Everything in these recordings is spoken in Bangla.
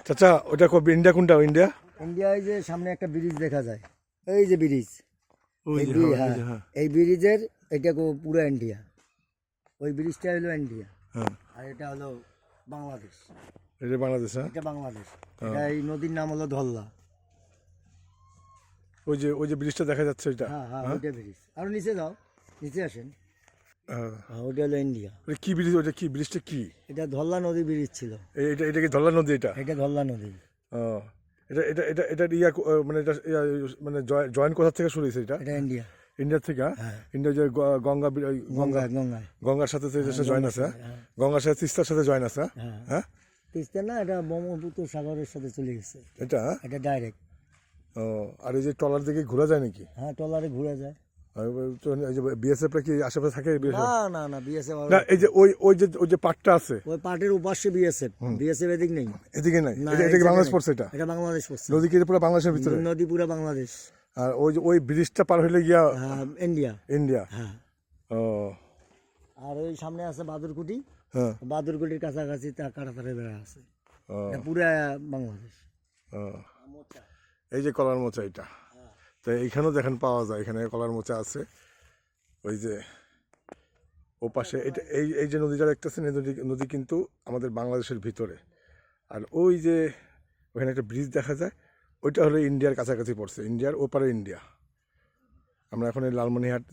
চাচা ওটা ইন্ডিয়া কোনটা? ইন্ডিয়া ইন্ডিয়ায় যে সামনে একটা ব্রিজ দেখা যায়, এই যে ব্রিজ, এই ব্রিজের এটা পুরো ইন্ডিয়া। ওই ব্রিজটা হলো ইন্ডিয়া, আর এটা হলো বাংলাদেশ। এটা বাংলাদেশ? এটা বাংলাদেশ। এই নদীর নাম হলো ধল্লা। ওই যে ব্রিজটা দেখা যাচ্ছে ওইটা? হ্যাঁ, ওইটা ব্রিজ। আর নিচে যাও, নিচে আসেন। ওটা হলো ইন্ডিয়া। কি ব্রিজ? ওটা কি ব্রিজটা? কি এটা ধল্লা নদী ব্রিজ ছিল। এটা কি ধল্লা নদী? এটা ধল্লা নদী। এটা এটা এটা এটা মানে এটা মানে জয়েন কোথা থেকে শুরু হয়েছে? এটা ইন্ডিয়া। ইন্ডিয়া থেকে? ইন্ডিয়া যে গঙ্গার সাথে জয়েন আছে, গঙ্গার সাথে তিস্তার সাথে জয়েন আছে। হ্যাঁ, তিস্তা না, এটা ব্রহ্মপুত্র সাগরের সাথে চলে গেছে। এটা ডাইরেক্ট। আর এই যে ট্রলার দিকে ঘোরা যায় নাকি? হ্যাঁ, ট্রলারে ঘোরা যায়। বিএসএফ কি আশেপাশে থাকে? না, বিএসএফ না, এই যে ওই যে পাটটা আছে, ওই পাটের উপাসে বিএসএফ এদিক নেই। এদিকে নাই? এটা কি বাংলাদেশ পড়ছে? এটা বাংলাদেশ পড়ছে। নদী কি পুরো বাংলাদেশের ভিতরে? নদী পুরো বাংলাদেশ। আর ওই ব্রিজটা পার হইলে গিয়া ইন্ডিয়া। হ্যাঁ। আর ওই সামনে আছে বাদুরকুটি। বাদুরকুটির কাছাকাছি কাটাতারে বেড়া আছে। পুরো বাংলাদেশ। এই যে কলার মোচা, এটা তো এইখানেও দেখেন পাওয়া যায়। এখানে কলার মোচা আছে। ওই যে ও পাশে এটা এই যে নদীটা দেখতেছেন, এই নদী কিন্তু আমাদের বাংলাদেশের ভিতরে। আর ওই যে ওখানে একটা ব্রিজ দেখা যায়, ওইটা হলো ইন্ডিয়ার কাছাকাছি পড়ছে, ইন্ডিয়ার ওপারে ইন্ডিয়া। আমরা এখন এই লালমনিরহাট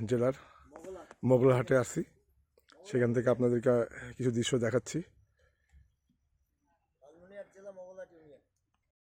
জেলার মোগলাহাটে আছি। সেখান থেকে আপনাদেরকে কিছু দৃশ্য দেখাচ্ছি।